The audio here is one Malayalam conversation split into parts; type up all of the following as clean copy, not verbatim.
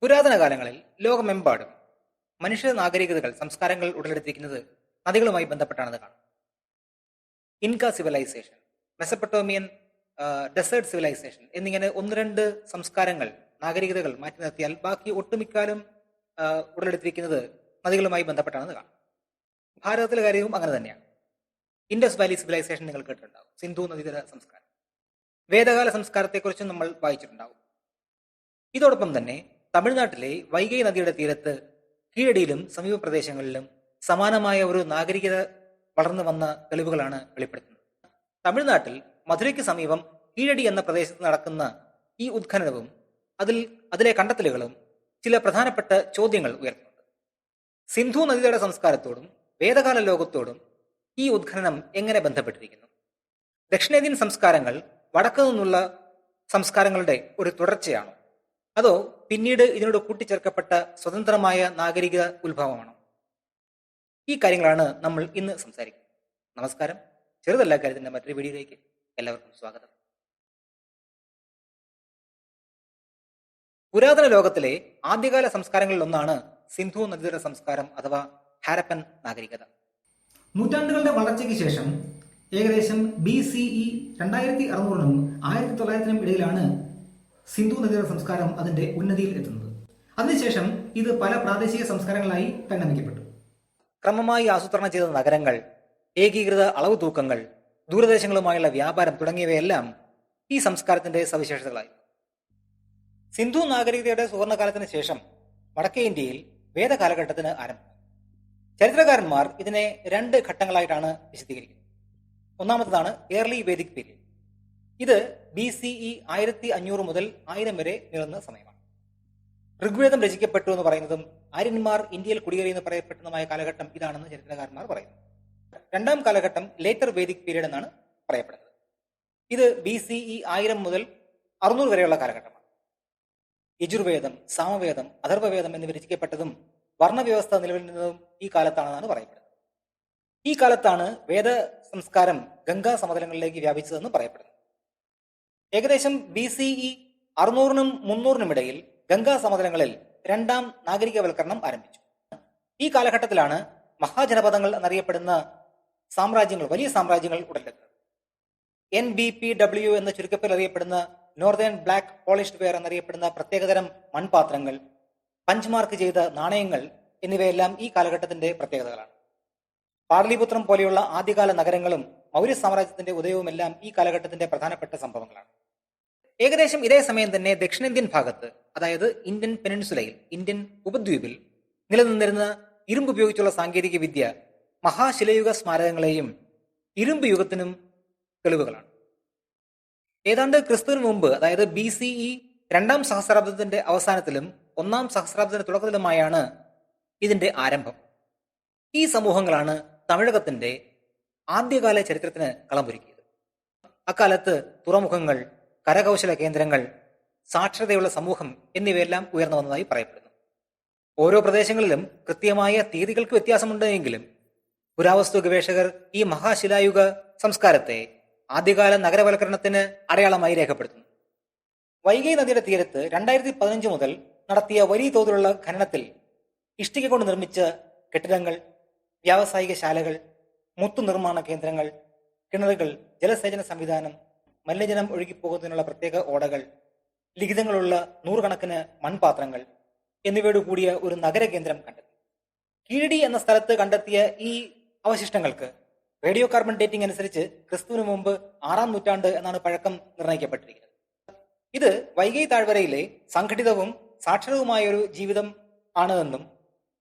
പുരാതന കാലങ്ങളിൽ ലോകമെമ്പാടും മനുഷ്യ നാഗരികതകൾ സംസ്കാരങ്ങൾ ഉടലെടുത്തിരിക്കുന്നത് നദികളുമായി ബന്ധപ്പെട്ടാണെന്ന് കാണാം. ഇൻക സിവിലൈസേഷൻ, മെസപ്പൊട്ടോമിയൻ ഡെസേർട്ട് സിവിലൈസേഷൻ എന്നിങ്ങനെ ഒന്ന് രണ്ട് സംസ്കാരങ്ങൾ നാഗരികതകൾ മാറ്റി നിർത്തിയാൽ ബാക്കി ഒട്ടുമിക്കാലും ഉടലെടുത്തിരിക്കുന്നത് നദികളുമായി ബന്ധപ്പെട്ടാണെന്ന് കാണാം. ഭാരതത്തിലെ കാര്യവും അങ്ങനെ തന്നെയാണ്. ഇൻഡസ് വാലി സിവിലൈസേഷൻ നിങ്ങൾ കേട്ടിട്ടുണ്ടാവും, സിന്ധു നദീതട സംസ്കാരം. വേദകാല സംസ്കാരത്തെക്കുറിച്ചും നമ്മൾ വായിച്ചിട്ടുണ്ടാവും. ഇതോടൊപ്പം തന്നെ തമിഴ്നാട്ടിലെ വൈഗൈ നദിയുടെ തീരത്ത് കീഴടിയിലും സമീപ പ്രദേശങ്ങളിലും സമാനമായ ഒരു നാഗരികത വളർന്നു വന്ന തെളിവുകളാണ് വെളിപ്പെടുത്തുന്നത്. തമിഴ്നാട്ടിൽ മധുരയ്ക്ക് സമീപം കീഴടി എന്ന പ്രദേശത്ത് നടക്കുന്ന ഈ ഉത്ഖനനവും അതിലെ കണ്ടെത്തലുകളും ചില പ്രധാനപ്പെട്ട ചോദ്യങ്ങൾ ഉയർത്തുന്നുണ്ട്. സിന്ധു നദിയുടെ സംസ്കാരത്തോടും വേദകാല ലോകത്തോടും ഈ ഉത്ഖനനം എങ്ങനെ ബന്ധപ്പെട്ടിരിക്കുന്നു? ദക്ഷിണേന്ത്യൻ സംസ്കാരങ്ങൾ വടക്കു നിന്നുള്ള സംസ്കാരങ്ങളുടെ ഒരു തുടർച്ചയാണോ, അതോ പിന്നീട് ഇതിനോട് കൂട്ടിച്ചേർക്കപ്പെട്ട സ്വതന്ത്രമായ നാഗരിക ഉത്ഭവമാണോ? ഈ കാര്യങ്ങളാണ് നമ്മൾ ഇന്ന് സംസാരിക്കുന്നത്. നമസ്കാരം. ചെറുതല്ല കാര്യത്തിന്റെ മറ്റൊരു വീഡിയോയിലേക്ക് എല്ലാവർക്കും സ്വാഗതം. പുരാതന ലോകത്തിലെ ആദ്യകാല സംസ്കാരങ്ങളിൽ ഒന്നാണ് സിന്ധു നദീതട സംസ്കാരം അഥവാ ഹാരപ്പൻ നാഗരികത. നൂറ്റാണ്ടുകളുടെ വളർച്ചയ്ക്ക് ശേഷം ഏകദേശം BCE 2600 1900 ഇടയിലാണ് സിന്ധു നദീതട സംസ്കാരം അതിന്റെ ഉന്നതിയിൽ എത്തുന്നത്. അതിനുശേഷം ഇത് പല പ്രാദേശിക സംസ്കാരങ്ങളായി പരിണമിക്കപ്പെട്ടു. ക്രമമായി ആസൂത്രണം ചെയ്ത നഗരങ്ങൾ, ഏകീകൃത അളവ് തൂക്കങ്ങൾ, ദൂരദേശങ്ങളുമായുള്ള വ്യാപാരം തുടങ്ങിയവയെല്ലാം ഈ സംസ്കാരത്തിന്റെ സവിശേഷതകളായി. സിന്ധു നാഗരികതയുടെ സുവർണകാലത്തിന് ശേഷം വടക്കേ ഇന്ത്യയിൽ വേദകാലഘട്ടത്തിന് ആരംഭം. ചരിത്രകാരന്മാർ ഇതിനെ രണ്ട് ഘട്ടങ്ങളായിട്ടാണ് വിശദീകരിക്കുന്നത്. ഒന്നാമത്തേതാണ് ഏർലി വേദിക് പീരീഡ്. ഇത് BCE 1500 മുതൽ 1000 വരെ നീളുന്ന സമയമാണ്. ഋഗ്വേദം രചിക്കപ്പെട്ടു എന്ന് പറയുന്നതും ആര്യന്മാർ ഇന്ത്യയിൽ കുടിയേറി എന്ന് പറയപ്പെട്ടതുമായ കാലഘട്ടം ഇതാണെന്ന് ചരിത്രകാരന്മാർ പറയുന്നു. രണ്ടാം കാലഘട്ടം ലേറ്റർ വേദിക് പീരീഡ് എന്നാണ് പറയപ്പെടുന്നത്. ഇത് BCE 1000 മുതൽ 600 വരെയുള്ള കാലഘട്ടമാണ്. യജുർവേദം, സാമവേദം, അഥർവവേദം എന്നിവ രചിക്കപ്പെട്ടതും വർണ്ണവ്യവസ്ഥ നിലവിൽ നിന്നതും ഈ കാലത്താണെന്നാണ് പറയപ്പെടുന്നത്. ഈ കാലത്താണ് വേദ സംസ്കാരം ഗംഗാ സമതലങ്ങളിലേക്ക് വ്യാപിച്ചതെന്ന് പറയപ്പെടുന്നു. ഏകദേശം BCE 600 300 ഇടയിൽ ഗംഗാ സമതലങ്ങളിൽ രണ്ടാം നാഗരികവൽക്കരണം ആരംഭിച്ചു. ഈ കാലഘട്ടത്തിലാണ് മഹാജനപദങ്ങൾ എന്നറിയപ്പെടുന്ന സാമ്രാജ്യങ്ങൾ, വലിയ സാമ്രാജ്യങ്ങൾ ഉടലെടുത്തത്. NBPW എന്ന ചുരുക്കത്തിൽ അറിയപ്പെടുന്ന നോർത്തേൺ ബ്ലാക്ക് പോളിഷ്ഡ് വെയർ എന്നറിയപ്പെടുന്ന പ്രത്യേകതരം മൺപാത്രങ്ങൾ, പഞ്ച് മാർക്ക് ചെയ്ത നാണയങ്ങൾ എന്നിവയെല്ലാം ഈ കാലഘട്ടത്തിന്റെ പ്രത്യേകതകളാണ്. പാടലിപുത്രം പോലെയുള്ള ആദ്യകാല നഗരങ്ങളും മൗര്യ സാമ്രാജ്യത്തിന്റെ ഉദയവുമെല്ലാം ഈ കാലഘട്ടത്തിന്റെ പ്രധാനപ്പെട്ട സംഭവങ്ങളാണ്. ഏകദേശം ഇതേ സമയം തന്നെ ദക്ഷിണേന്ത്യൻ ഭാഗത്ത്, അതായത് ഇന്ത്യൻ പെനിൻസുലയിൽ, ഇന്ത്യൻ ഉപദ്വീപിൽ നിലനിന്നിരുന്ന ഇരുമ്പ് ഉപയോഗിച്ചുള്ള സാങ്കേതിക വിദ്യ മഹാശിലയുഗ സ്മാരകങ്ങളെയും ഇരുമ്പ് യുഗത്തിനും തെളിവുകളാണ്. ഏതാണ്ട് ക്രിസ്തുവിന് മുമ്പ്, അതായത് BCE 2ാം സഹസ്രാബ്ദത്തിന്റെ അവസാനത്തിലും 1ാം സഹസ്രാബ്ദത്തിന്റെ തുടക്കത്തിലുമായാണ് ഇതിന്റെ ആരംഭം. ഈ സമൂഹങ്ങളാണ് തമിഴകത്തിന്റെ ആദ്യകാല ചരിത്രത്തിന് കളമൊരുക്കിയത്. അക്കാലത്ത് തുറമുഖങ്ങൾ, കരകൗശല കേന്ദ്രങ്ങൾ, സാക്ഷരതയുള്ള സമൂഹം എന്നിവയെല്ലാം ഉയർന്നു വന്നതായി പറയപ്പെടുന്നു. ഓരോ പ്രദേശങ്ങളിലും കൃത്യമായ തീയതികൾക്ക് വ്യത്യാസമുണ്ടെങ്കിലും പുരാവസ്തു ഗവേഷകർ ഈ മഹാശിലായുഗ സംസ്കാരത്തെ ആദ്യകാല നഗരവൽക്കരണത്തിന് അടയാളമായി രേഖപ്പെടുത്തുന്നു. വൈഗൈ നദിയുടെ തീരത്ത് 2015 മുതൽ നടത്തിയ വലിയ തോതിലുള്ള ഖനനത്തിൽ ഇഷ്ടിക കൊണ്ട് നിർമ്മിച്ച കെട്ടിടങ്ങൾ, വ്യാവസായിക ശാലകൾ, മുത്തു നിർമ്മാണ കേന്ദ്രങ്ങൾ, കിണറുകൾ, ജലസേചന സംവിധാനം, മലിനജലം ഒഴുകിപ്പോകുന്നതിനുള്ള പ്രത്യേക ഓടകൾ, ലിഖിതങ്ങളുള്ള 100 കണക്കിന് മൺപാത്രങ്ങൾ എന്നിവയോട് കൂടിയ ഒരു നഗരകേന്ദ്രം കണ്ടെത്തി. കീഴടി എന്ന സ്ഥലത്ത് കണ്ടെത്തിയ ഈ അവശിഷ്ടങ്ങൾക്ക് റേഡിയോ കാർബൺ ഡേറ്റിംഗ് അനുസരിച്ച് ക്രിസ്തുവിന് മുമ്പ് 6ാം നൂറ്റാണ്ട് എന്നാണ് പഴക്കം നിർണ്ണയിക്കപ്പെട്ടിരിക്കുന്നത്. ഇത് വൈഗൈ താഴ്വരയിലെ സംഘടിതവും സാക്ഷരവുമായ ഒരു ജീവിതം ആണ് എന്നും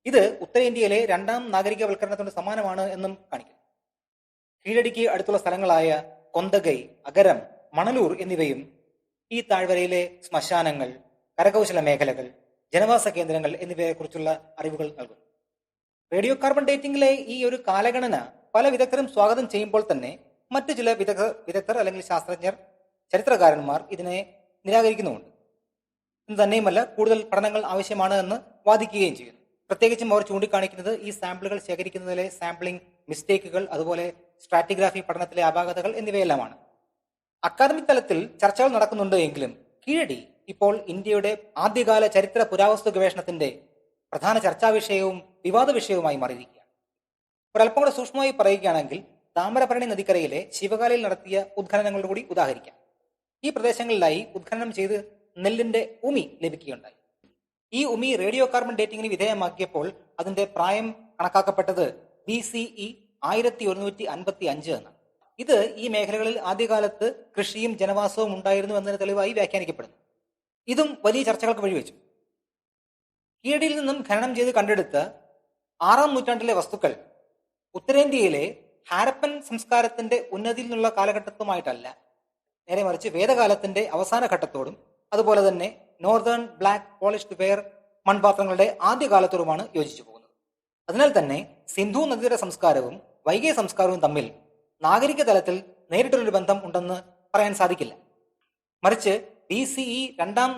ഇത് ഉത്തരേന്ത്യയിലെ 2ാം നാഗരികവൽക്കരണത്തിന് സമാനമാണ് എന്നും കാണിക്കുന്നു. കീഴടിക്ക് അടുത്തുള്ള സ്ഥലങ്ങളായ കൊന്തകൈ, അഗരം, മണലൂർ എന്നിവയും ഈ താഴ്വരയിലെ ശ്മശാനങ്ങൾ, കരകൗശല മേഖലകൾ, ജനവാസ കേന്ദ്രങ്ങൾ എന്നിവയെക്കുറിച്ചുള്ള അറിവുകൾ നൽകുന്നു. റേഡിയോ കാർബൺ ഡേറ്റിംഗിലെ ഈ ഒരു കാലഗണന പല വിദഗ്ധരും സ്വാഗതം ചെയ്യുമ്പോൾ തന്നെ മറ്റു ചില വിദഗ്ധർ അല്ലെങ്കിൽ ശാസ്ത്രജ്ഞർ, ചരിത്രകാരന്മാർ ഇതിനെ നിരാകരിക്കുന്നുമുണ്ട്. ഇത് തന്നെയുമല്ല, കൂടുതൽ പഠനങ്ങൾ ആവശ്യമാണ് എന്ന് വാദിക്കുകയും ചെയ്യുന്നു. പ്രത്യേകിച്ചും അവർ ചൂണ്ടിക്കാണിക്കുന്നത് ഈ സാമ്പിളുകൾ ശേഖരിക്കുന്നതിലെ സാമ്പിളിംഗ് മിസ്റ്റേക്കുകൾ, അതുപോലെ സ്ട്രാറ്റിഗ്രാഫി പഠനത്തിലെ അപാകതകൾ എന്നിവയെല്ലാമാണ്. അക്കാദമിക് തലത്തിൽ ചർച്ചകൾ നടക്കുന്നുണ്ട് എങ്കിലും കീഴടി ഇപ്പോൾ ഇന്ത്യയുടെ ആദ്യകാല ചരിത്ര പുരാവസ്തു ഗവേഷണത്തിന്റെ പ്രധാന ചർച്ചാ വിഷയവും വിവാദ വിഷയവുമായി മാറിയിരിക്കുകയാണ്. ഒരല്പം കൂടെ സൂക്ഷ്മമായി പറയുകയാണെങ്കിൽ താമരപരണി നദിക്കരയിലെ ശിവകാലയിൽ നടത്തിയ ഉത്ഖനനങ്ങളുടെ കൂടി ഉദാഹരിക്കാം. ഈ പ്രദേശങ്ങളിലായി ഉത്ഖനനം ചെയ്ത് നെല്ലിന്റെ ഉമി ലഭിക്കുകയുണ്ടായി. ഈ ഉമി റേഡിയോ കാർബൺ ഡേറ്റിംഗിന് വിധേയമാക്കിയപ്പോൾ അതിന്റെ പ്രായം കണക്കാക്കപ്പെട്ടത് BCE 1155 എന്നാണ്. ഇത് ഈ മേഖലകളിൽ ആദ്യകാലത്ത് കൃഷിയും ജനവാസവും ഉണ്ടായിരുന്നു എന്നതിന് തെളിവായി വ്യാഖ്യാനിക്കപ്പെടുന്നു. ഇതും വലിയ ചർച്ചകൾക്ക് വഴിവെച്ചു. കീഴടിയിൽ നിന്നും ഖനനം ചെയ്ത് കണ്ടെടുത്ത 6-ാം നൂറ്റാണ്ടിലെ വസ്തുക്കൾ ഉത്തരേന്ത്യയിലെ ഹാരപ്പൻ സംസ്കാരത്തിന്റെ ഉന്നതിയിൽ നിന്നുള്ള കാലഘട്ടത്തുമായിട്ടല്ല, നേരെ മറിച്ച് വേദകാലത്തിന്റെ അവസാന ഘട്ടത്തോടും അതുപോലെ തന്നെ നോർത്തേൺ ബ്ലാക്ക് പോളിഷ്ഡ് വെയർ മൺപാത്രങ്ങളുടെ ആദ്യകാലത്തോടുമാണ് യോജിച്ചു പോകുന്നത്. അതിനാൽ തന്നെ സിന്ധു നദീതട സംസ്കാരവും വൈഗൈ സംസ്കാരവും തമ്മിൽ നാഗരിക തലത്തിൽ നേരിട്ടൊരു ബന്ധം ഉണ്ടെന്ന് പറയാൻ സാധിക്കില്ല. മറിച്ച് BCE 2-ാം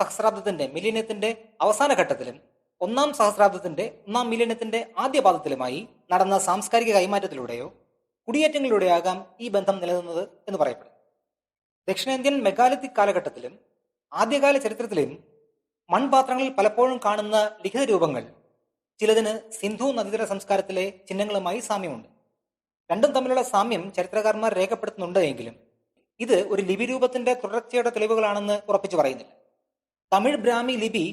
സഹസ്രാബ്ദത്തിന്റെ മില്ലേനിയത്തിന്റെ അവസാന ഘട്ടത്തിലും 1-ാം സഹസ്രാബ്ദത്തിന്റെ 1-ാം മില്ലേനിയത്തിന്റെ ആദ്യ പാദത്തിലുമായി നടന്ന സാംസ്കാരിക കൈമാറ്റത്തിലൂടെയോ കുടിയേറ്റങ്ങളിലൂടെയാകാം ഈ ബന്ധം നിലനിന്നത് എന്ന് പറയപ്പെടുന്നു. ദക്ഷിണേന്ത്യൻ മെഗാലിത്തിക് കാലഘട്ടത്തിലും ആദ്യകാല ചരിത്രത്തിലും മൺപാത്രങ്ങളിൽ പലപ്പോഴും കാണുന്ന ലിഖിത രൂപങ്ങൾ ചിലതിന് സിന്ധു നദീതട സംസ്കാരത്തിലെ ചിഹ്നങ്ങളുമായി സാമ്യമുണ്ട്. രണ്ടും തമ്മിലുള്ള സാമ്യം ചരിത്രകാരന്മാർ രേഖപ്പെടുത്തുന്നുണ്ട് എങ്കിലും ഇത് ഒരു ലിപി രൂപത്തിന്റെ തുടർച്ചയുടെ തെളിവുകളാണെന്ന് ഉറപ്പിച്ചു പറയുന്നില്ല. തമിഴ് ബ്രാഹ്മി ലിപി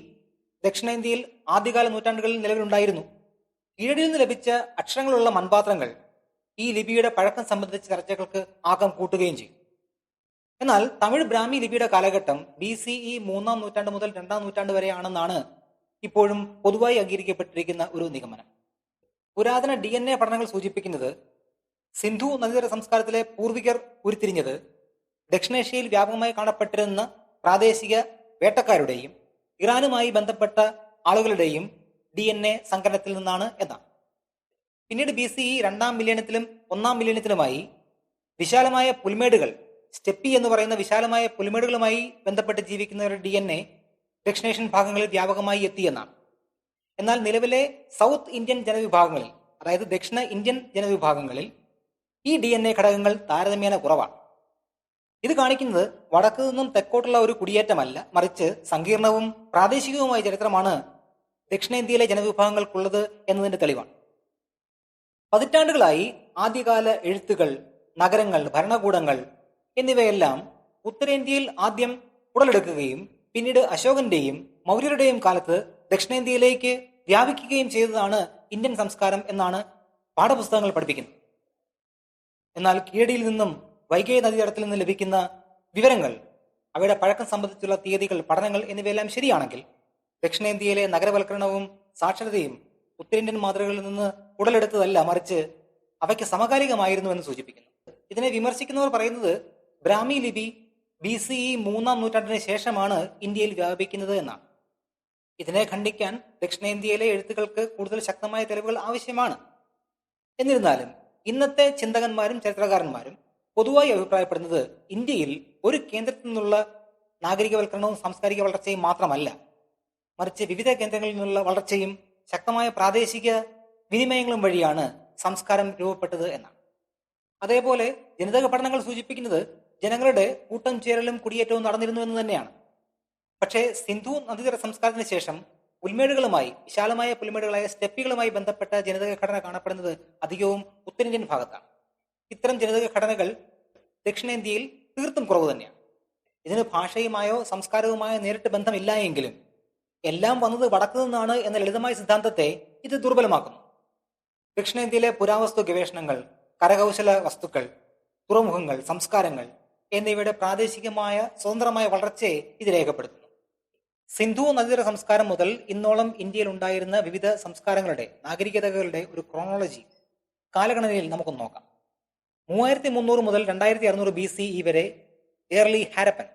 ദക്ഷിണേന്ത്യയിൽ ആദ്യകാല നൂറ്റാണ്ടുകളിൽ നിലവിലുണ്ടായിരുന്നു. കീഴടിയിൽ നിന്ന് ലഭിച്ച അക്ഷരങ്ങളുള്ള മൺപാത്രങ്ങൾ ഈ ലിപിയുടെ പഴക്കം സംബന്ധിച്ച ചർച്ചകൾക്ക് ആക്കം കൂട്ടുകയും ചെയ്യും. എന്നാൽ തമിഴ് ബ്രാഹ്മി ലിപിയുടെ കാലഘട്ടം BCE 3-ാം നൂറ്റാണ്ട് മുതൽ 2-ാം നൂറ്റാണ്ട് വരെയാണെന്നാണ് ഇപ്പോഴും പൊതുവായി അംഗീകരിക്കപ്പെട്ടിരിക്കുന്ന ഒരു നിഗമനം. പുരാതന DNA പഠനങ്ങൾ സൂചിപ്പിക്കുന്നത് സിന്ധു നദീതട സംസ്കാരത്തിലെ പൂർവികർ ഉരുത്തിരിഞ്ഞത് ദക്ഷിണേഷ്യയിൽ വ്യാപകമായി കാണപ്പെട്ടിരുന്ന പ്രാദേശിക വേട്ടക്കാരുടെയും ഇറാനുമായി ബന്ധപ്പെട്ട ആളുകളുടെയും DNA സങ്കലനത്തിൽ നിന്നാണ് എന്നാണ്. പിന്നീട് BCE 2-ാം മില്ലേനിയത്തിലും 1-ാം മില്ലേനിയത്തിലുമായി വിശാലമായ പുൽമേടുകൾ, സ്റ്റെപ്പി എന്ന് പറയുന്ന വിശാലമായ പുൽമേടുകളുമായി ബന്ധപ്പെട്ട് ജീവിക്കുന്നവരുടെ DNA ദക്ഷിണേഷ്യൻ ഭാഗങ്ങളിൽ വ്യാപകമായി എത്തിയെന്നാണ്. എന്നാൽ നിലവിലെ സൗത്ത് ഇന്ത്യൻ ജനവിഭാഗങ്ങളിൽ, അതായത് ദക്ഷിണ ഇന്ത്യൻ ജനവിഭാഗങ്ങളിൽ ഈ DNA ഘടകങ്ങൾ താരതമ്യേന കുറവാണ്. ഇത് കാണിക്കുന്നത് വടക്കു നിന്നും തെക്കോട്ടുള്ള ഒരു കുടിയേറ്റമല്ല, മറിച്ച് സങ്കീർണവും പ്രാദേശികവുമായ ചരിത്രമാണ് ദക്ഷിണേന്ത്യയിലെ ജനവിഭാഗങ്ങൾക്കുള്ളത് എന്നതിന്റെ തെളിവാണ്. പതിറ്റാണ്ടുകളായി ആദ്യകാല എഴുത്തുകൾ, നഗരങ്ങൾ, ഭരണകൂടങ്ങൾ എന്നിവയെല്ലാം ഉത്തരേന്ത്യയിൽ ആദ്യം ഉടലെടുക്കുകയും പിന്നീട് അശോകന്റെയും മൗര്യരുടെയും കാലത്ത് ദക്ഷിണേന്ത്യയിലേക്ക് വ്യാപിക്കുകയും ചെയ്തതാണ് ഇന്ത്യൻ സംസ്കാരം എന്നാണ് പാഠപുസ്തകങ്ങൾ പഠിപ്പിക്കുന്നത്. എന്നാൽ കീഴടിയിൽ നിന്നും വൈഗൈ നദീതടത്തിൽ നിന്ന് ലഭിക്കുന്ന വിവരങ്ങൾ, അവയുടെ പഴക്കം സംബന്ധിച്ചുള്ള തീയതികൾ, പഠനങ്ങൾ എന്നിവയെല്ലാം ശരിയാണെങ്കിൽ ദക്ഷിണേന്ത്യയിലെ നഗരവൽക്കരണവും സാക്ഷരതയും ഉത്തരേന്ത്യൻ മാതൃകകളിൽ നിന്ന് ഉടലെടുത്തതല്ല, മറിച്ച് അവയ്ക്ക് സമകാലികമായിരുന്നു എന്ന് സൂചിപ്പിക്കുന്നു. ഇതിനെ വിമർശിക്കുന്നവർ പറയുന്നത് ബ്രാഹ്മി ലിപി BCE 3-ാം നൂറ്റാണ്ടിന് ശേഷമാണ് ഇന്ത്യയിൽ വ്യാപിക്കുന്നത് എന്നാണ്. ഇതിനെ ഖണ്ഡിക്കാൻ ദക്ഷിണേന്ത്യയിലെ എഴുത്തുകൾക്ക് കൂടുതൽ ശക്തമായ തെളിവുകൾ ആവശ്യമാണ്. എന്നിരുന്നാലും ഇന്നത്തെ ചിന്തകന്മാരും ചരിത്രകാരന്മാരും പൊതുവായി അഭിപ്രായപ്പെടുന്നത് ഇന്ത്യയിൽ ഒരു കേന്ദ്രത്തിൽ നിന്നുള്ള നാഗരികവൽക്കരണവും സാംസ്കാരിക വളർച്ചയും മാത്രമല്ല, മറിച്ച് വിവിധ കേന്ദ്രങ്ങളിൽ നിന്നുള്ള വളർച്ചയും ശക്തമായ പ്രാദേശിക വിനിമയങ്ങളും വഴിയാണ് സംസ്കാരം രൂപപ്പെട്ടത് എന്നാണ്. അതേപോലെ ജനിതക പഠനങ്ങൾ സൂചിപ്പിക്കുന്നത് ജനങ്ങളുടെ കൂട്ടം ചേരലും കുടിയേറ്റവും നടന്നിരുന്നു എന്ന് തന്നെയാണ്. പക്ഷേ സിന്ധു നദീതട സംസ്കാരത്തിന് ശേഷം പുൽമേടുകളുമായി, വിശാലമായ പുൽമേടുകളായ സ്റ്റെപ്പികളുമായി ബന്ധപ്പെട്ട ജനിതക ഘടന കാണപ്പെടുന്നത് അധികവും ഉത്തരേന്ത്യൻ ഭാഗത്താണ്. ഇത്തരം ജനിതക ഘടനകൾ ദക്ഷിണേന്ത്യയിൽ തീർത്തും കുറവ് തന്നെയാണ്. ഇതിന് ഭാഷയുമായോ സംസ്കാരവുമായോ നേരിട്ട് ബന്ധമില്ല എങ്കിലും എല്ലാം വന്നത് വടക്കു നിന്നാണ് എന്ന ലളിതമായ സിദ്ധാന്തത്തെ ഇത് ദുർബലമാക്കുന്നു. ദക്ഷിണേന്ത്യയിലെ പുരാവസ്തു ഗവേഷണങ്ങൾ, കരകൗശല വസ്തുക്കൾ, തുറമുഖങ്ങൾ, സംസ്കാരങ്ങൾ എന്നിവയുടെ പ്രാദേശികമായ സ്വതന്ത്രമായ വളർച്ചയെ ഇത് രേഖപ്പെടുത്തുന്നു. സിന്ധു നദീതട സംസ്കാരം മുതൽ ഇന്നോളം ഇന്ത്യയിൽ ഉണ്ടായിരുന്ന വിവിധ സംസ്കാരങ്ങളുടെ, നാഗരികതകളുടെ ഒരു ക്രോണോളജി കാലഗണനയിൽ നമുക്കൊന്ന് നോക്കാം. 3300 മുതൽ 2600 BCE വരെ ഏർലി ഹാരപ്പൻ,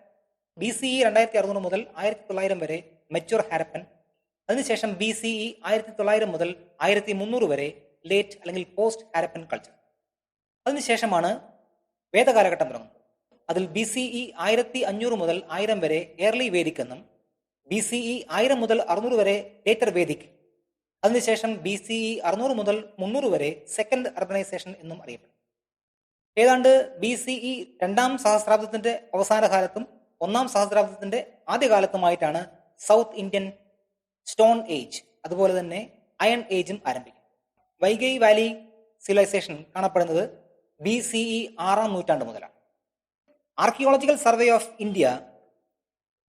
BCE 2600 മുതൽ 1900 വരെ മെച്യൂർ ഹാരപ്പൻ, അതിനുശേഷം BCE 1900 മുതൽ 1300 വരെ ലേറ്റ് അല്ലെങ്കിൽ പോസ്റ്റ് ഹാരപ്പൻ കൾച്ചർ. അതിനുശേഷമാണ് വേദകാലഘട്ടം തുടങ്ങുന്നത്. അതിൽ BCE 1500 മുതൽ 1000 വരെ ഏർലി വേദിക് എന്നും BCE 1000 മുതൽ 600 വരെ ലേറ്റർ വേദിക്, അതിനുശേഷം BCE 600 മുതൽ 300 വരെ സെക്കൻഡ് അർബനൈസേഷൻ എന്നും അറിയപ്പെടും. ഏതാണ്ട് BCE 2-ാം സഹസ്രാബ്ദത്തിന്റെ അവസാന കാലത്തും 1-ാം സഹസ്രാബ്ദത്തിന്റെ ആദ്യകാലത്തുമായിട്ടാണ് സൗത്ത് ഇന്ത്യൻ സ്റ്റോൺ ഏജ് അതുപോലെ തന്നെ അയൺ ഏജും ആരംഭിക്കുന്നത്. വൈഗൈ വാലി സിവിലൈസേഷൻ കാണപ്പെടുന്നത് BCE 6-ാം നൂറ്റാണ്ട് മുതലാണ്. ആർക്കിയോളജിക്കൽ സർവേ ഓഫ് ഇന്ത്യ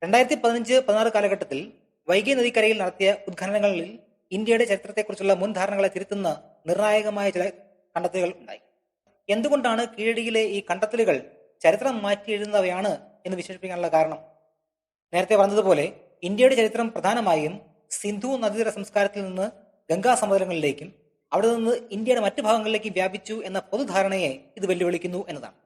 2015-16 കാലഘട്ടത്തിൽ വൈഗൈ നദിക്കരയിൽ നടത്തിയ ഉദ്ഖനനങ്ങളിൽ ഇന്ത്യയുടെ ചരിത്രത്തെക്കുറിച്ചുള്ള മുൻ ധാരണകളെ തിരുത്തുന്ന നിർണായകമായ ചില കണ്ടെത്തലുകൾ ഉണ്ടായി. എന്തുകൊണ്ടാണ് കീഴടിയിലെ ഈ കണ്ടെത്തലുകൾ ചരിത്രം മാറ്റി എഴുതുന്നവയാണ് എന്ന് വിശേഷിപ്പിക്കാനുള്ള കാരണം? നേരത്തെ പറഞ്ഞതുപോലെ ഇന്ത്യയുടെ ചരിത്രം പ്രധാനമായും സിന്ധു നദീതട സംസ്കാരത്തിൽ നിന്ന് ഗംഗാ സമതലങ്ങളിലേക്കും അവിടെ നിന്ന് ഇന്ത്യയുടെ മറ്റു ഭാഗങ്ങളിലേക്ക് വ്യാപിച്ചു എന്ന പൊതുധാരണയെ ഇത് വെല്ലുവിളിക്കുന്നു എന്നതാണ്.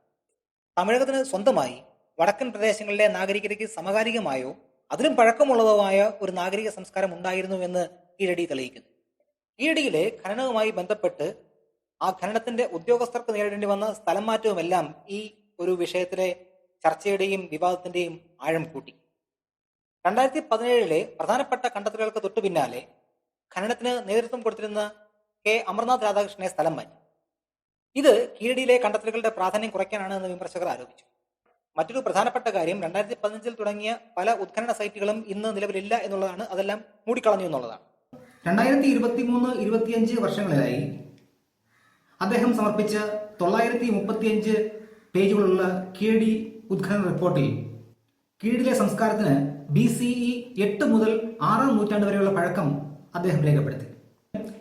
തമിഴകത്തിന് സ്വന്തമായി വടക്കൻ പ്രദേശങ്ങളിലെ നാഗരികതയ്ക്ക് സമകാലികമായോ അതിലും പഴക്കമുള്ളതുമായ ഒരു നാഗരിക സംസ്കാരം ഉണ്ടായിരുന്നു എന്ന് കീഴടി തെളിയിക്കുന്നു. കീഴടിയിലെ ഖനനവുമായി ബന്ധപ്പെട്ട് ആ ഖനനത്തിന്റെ ഉദ്യോഗസ്ഥർക്ക് നേരിടേണ്ടി വന്ന സ്ഥലം മാറ്റവുമെല്ലാം ഈ ഒരു വിഷയത്തിലെ ചർച്ചയുടെയും വിവാദത്തിന്റെയും ആഴം കൂട്ടി. 2017 പ്രധാനപ്പെട്ട കണ്ടെത്തലുകൾക്ക് തൊട്ടു പിന്നാലെ ഖനനത്തിന് നേതൃത്വം കൊടുത്തിരുന്ന K. അമർനാഥ് രാധാകൃഷ്ണനെ സ്ഥലം മാറ്റി. ഇത് കീഴടിയിലെ കണ്ടെത്തലുകളുടെ പ്രാധാന്യം കുറയ്ക്കാനാണ് എന്ന് വിമർശകർ ആരോപിച്ചു. മറ്റൊരു പ്രധാനപ്പെട്ട കാര്യം 2015 തുടങ്ങിയ പല ഉത്ഖനന സൈറ്റുകളും ഇന്ന് നിലവിലില്ല എന്നുള്ളതാണ്. അതെല്ലാം മൂടിക്കളഞ്ഞു എന്നുള്ളതാണ്. 2023-25 വർഷങ്ങളിലായി അദ്ദേഹം സമർപ്പിച്ച 935 പേജുകളുള്ള കീഴടി ഉത്ഖനന റിപ്പോർട്ടിൽ കീഴടിയിലെ സംസ്കാരത്തിന് BCE 8 മുതൽ 6-ാം നൂറ്റാണ്ട് വരെയുള്ള പഴക്കം അദ്ദേഹം രേഖപ്പെടുത്തി.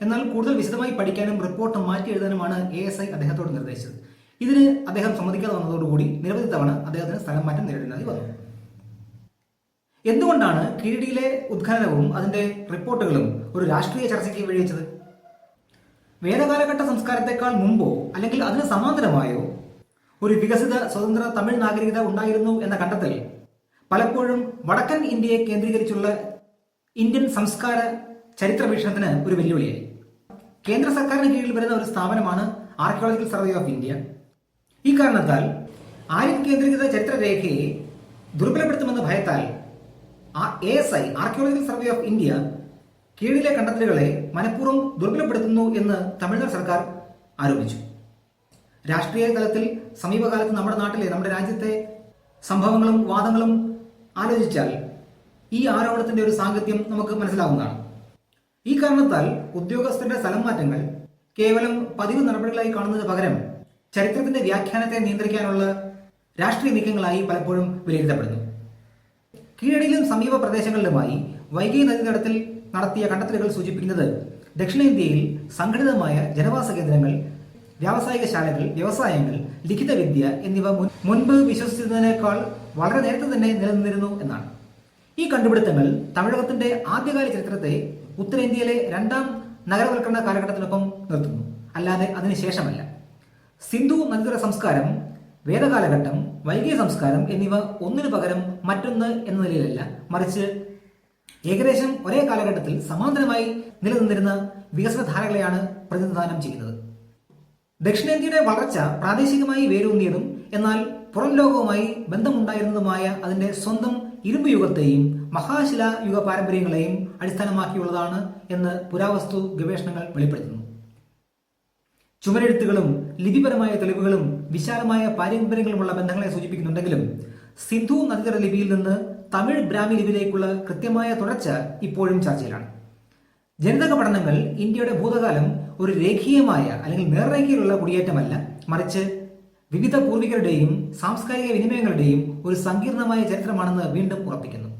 എന്നാൽ കൂടുതൽ വിശദമായി പഠിക്കാനും റിപ്പോർട്ട് മാറ്റി എഴുതാനുമാണ് ASI അദ്ദേഹത്തോട് നിർദ്ദേശിച്ചത്. ഇതിന് അദ്ദേഹം സമ്മതിക്കാതെ വന്നതോടുകൂടി നിരവധി തവണ അദ്ദേഹത്തിന് സ്ഥലം മാറ്റം നേരിടേണ്ടതായി വന്നു. എന്തുകൊണ്ടാണ് കീഴടിയിലെ ഉത്ഖനനവും അതിന്റെ റിപ്പോർട്ടുകളും ഒരു രാഷ്ട്രീയ ചർച്ചയ്ക്ക് വഴിവെച്ചത്? വേദകാലഘട്ട സംസ്കാരത്തെക്കാൾ മുമ്പോ അല്ലെങ്കിൽ അതിന് സമാന്തരമായോ ഒരു വികസിത സ്വതന്ത്ര തമിഴ് നാഗരികത ഉണ്ടായിരുന്നു എന്ന കണ്ടെത്തൽ പലപ്പോഴും വടക്കൻ ഇന്ത്യയെ കേന്ദ്രീകരിച്ചുള്ള ഇന്ത്യൻ സംസ്കാര ചരിത്ര വീക്ഷണത്തിന് ഒരു വെല്ലുവിളിയായി. കേന്ദ്ര സർക്കാരിന് കീഴിൽ വരുന്ന ഒരു സ്ഥാപനമാണ് ആർക്കിയോളജിക്കൽ സർവേ ഓഫ് ഇന്ത്യ. ഈ കാരണത്താൽ ആര്യൻ കേന്ദ്രീകൃത ചരിത്രരേഖയെ ദുർബലപ്പെടുത്തുമെന്ന ഭയത്താൽ ASI archaeological survey of India കീഴിലെ കണ്ടെത്തലുകളെ മനഃപൂർവ്വം ദുർബലപ്പെടുത്തുന്നു എന്ന് തമിഴ്നാട് സർക്കാർ ആരോപിച്ചു. രാഷ്ട്രീയ തലത്തിൽ സമീപകാലത്ത് നമ്മുടെ രാജ്യത്തെ സംഭവങ്ങളും വാദങ്ങളും ആലോചിച്ചാൽ ഈ ആരോപണത്തിന്റെ ഒരു സാങ്കത്യം നമുക്ക് മനസ്സിലാവുന്നതാണ്. ഈ കാരണത്താൽ ഉദ്യോഗസ്ഥരുടെ സ്ഥലം മാറ്റങ്ങൾ കേവലം പതിവ് നടപടികളായി കാണുന്നതിന് പകരം ചരിത്രത്തിന്റെ വ്യാഖ്യാനത്തെ നിയന്ത്രിക്കാനുള്ള രാഷ്ട്രീയ നീക്കങ്ങളായി പലപ്പോഴും വിലയിരുത്തപ്പെടുന്നു. കീഴടിയിലും സമീപ പ്രദേശങ്ങളിലുമായി വൈഗൈ നദീതടത്തിൽ നടത്തിയ കണ്ടെത്തലുകൾ സൂചിപ്പിക്കുന്നത് ദക്ഷിണേന്ത്യയിൽ സംഘടിതമായ ജനവാസ കേന്ദ്രങ്ങൾ, വ്യാവസായിക ശാലകൾ, വ്യവസായങ്ങൾ, ലിഖിത വിദ്യ എന്നിവ മുൻപ് വിശ്വസിച്ചതിനേക്കാൾ വളരെ നേരത്തെ തന്നെ നിലനിന്നിരുന്നു എന്നാണ്. ഈ കണ്ടുപിടുത്തങ്ങൾ തമിഴകത്തിന്റെ ആദ്യകാല ചരിത്രത്തെ ഉത്തരേന്ത്യയിലെ 2-ാം നഗരവൽക്കരണ കാലഘട്ടത്തിനൊപ്പം നിർത്തുന്നു, അല്ലാതെ അതിനുശേഷമല്ല. സിന്ധു നദീതട സംസ്കാരം, വേദകാലഘട്ടം, വൈഗൈ സംസ്കാരം എന്നിവ ഒന്നിനു പകരം മറ്റൊന്ന് എന്ന നിലയിലല്ല, മറിച്ച് ഏകദേശം ഒരേ കാലഘട്ടത്തിൽ സമാന്തരമായി നിലനിന്നിരുന്ന വികസന ധാരകളെയാണ് പ്രതിനിധാനം ചെയ്യുന്നത്. ദക്ഷിണേന്ത്യയുടെ വളർച്ച പ്രാദേശികമായി വേരൂന്നിയതും എന്നാൽ പുറം ലോകവുമായി ബന്ധമുണ്ടായിരുന്നതുമായ അതിന്റെ സ്വന്തം ഇരുമ്പ് യുഗത്തെയും മഹാശിലാ യുഗ പാരമ്പര്യങ്ങളെയും അടിസ്ഥാനമാക്കിയുള്ളതാണ് എന്ന് പുരാവസ്തു ഗവേഷണങ്ങൾ വെളിപ്പെടുത്തുന്നു. ചുമരെഴുത്തുകളും ലിപിപരമായ തെളിവുകളും വിശാലമായ പാരമ്പര്യങ്ങളുമുള്ള ബന്ധങ്ങളെ സൂചിപ്പിക്കുന്നുണ്ടെങ്കിലും സിന്ധു നദീതട ലിപിയിൽ നിന്ന് തമിഴ് ബ്രാഹ്മി ലിപിയിലേക്കുള്ള കൃത്യമായ തുടർച്ച ഇപ്പോഴും ചർച്ചയിലാണ്. ജനിതക പഠനങ്ങൾ ഇന്ത്യയുടെ ഭൂതകാലം ഒരു രേഖീയമായ അല്ലെങ്കിൽ നേർരേഖയിലുള്ള കുടിയേറ്റമല്ല, മറിച്ച് വിവിധ പൂർവികരുടെയും സാംസ്കാരിക വിനിമയങ്ങളുടെയും ഒരു സങ്കീർണമായ ചരിത്രമാണെന്ന് വീണ്ടും ഉറപ്പിക്കുന്നു.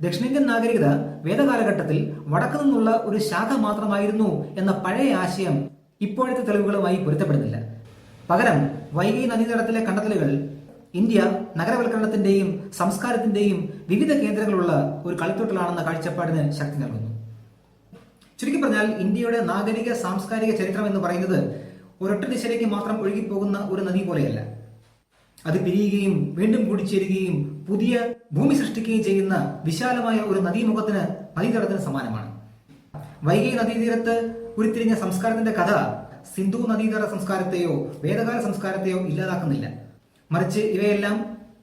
ദക്ഷിണേന്ത്യൻ നാഗരികത വേദകാലഘട്ടത്തിൽ വടക്കു നിന്നുള്ള ഒരു ശാഖ മാത്രമായിരുന്നു എന്ന പഴയ ആശയം ഇപ്പോഴത്തെ തെളിവുകളുമായി പൊരുത്തപ്പെടുന്നില്ല. പകരം വൈഗൈ നദീതടത്തിലെ കണ്ടെത്തലുകൾ ഇന്ത്യ നഗരവൽക്കരണത്തിന്റെയും സംസ്കാരത്തിന്റെയും വിവിധ കേന്ദ്രങ്ങളുള്ള ഒരു കളിത്തൊട്ടിലാണെന്ന കാഴ്ചപ്പാടിന് ശക്തി നൽകുന്നു. ചുരുക്കി പറഞ്ഞാൽ ഇന്ത്യയുടെ നാഗരിക സാംസ്കാരിക ചരിത്രം എന്ന് പറയുന്നത് ഒരൊറ്റ ദിശയിലേക്ക് മാത്രം ഒഴുകിപ്പോകുന്ന ഒരു നദി പോലെയല്ല. അത് പിരിയുകയും വീണ്ടും കൂടിച്ചേരുകയും പുതിയ ഭൂമി സൃഷ്ടിക്കുകയും ചെയ്യുന്ന വിശാലമായ ഒരു നദീമുഖത്തിന് നദീതടത്തിന് സമാനമാണ്. വൈഗൈ നദീതീരത്ത് ഉരുത്തിരിഞ്ഞ സംസ്കാരത്തിന്റെ കഥ സിന്ധു നദീതട സംസ്കാരത്തെയോ വേദകാല സംസ്കാരത്തെയോ ഇല്ലാതാക്കുന്നില്ല, മറിച്ച് ഇവയെല്ലാം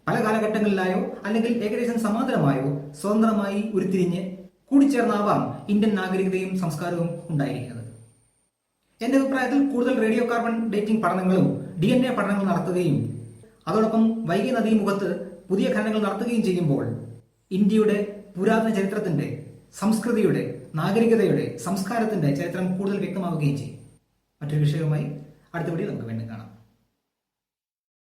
പല കാലഘട്ടങ്ങളിലായോ അല്ലെങ്കിൽ ഏകദേശം സമാന്തരമായോ സ്വതന്ത്രമായി ഉരുത്തിരിഞ്ഞ് കൂടിച്ചേർന്നാവാം ഇന്ത്യൻ നാഗരികതയും സംസ്കാരവും ഉണ്ടായിരിക്കുന്നത്. എന്റെ അഭിപ്രായത്തിൽ കൂടുതൽ റേഡിയോ കാർബൺ ഡേറ്റിംഗ് പഠനങ്ങളും DNA പഠനങ്ങളും നടത്തുകയും അതോടൊപ്പം വൈഗൈ നദീമുഖത്ത് പുതിയ ഖനനങ്ങൾ നടത്തുകയും ചെയ്യുമ്പോൾ ഇന്ത്യയുടെ പുരാതന ചരിത്രത്തിന്റെ, സംസ്കൃതിയുടെ, നാഗരികതയുടെ, സംസ്കാരത്തിന്റെ ചരിത്രം കൂടുതൽ വ്യക്തമാവുകയും ചെയ്യും. മറ്റൊരു വിഷയവുമായി അടുത്ത വീഡിയോയിൽ നമുക്ക് വീണ്ടും കാണാം.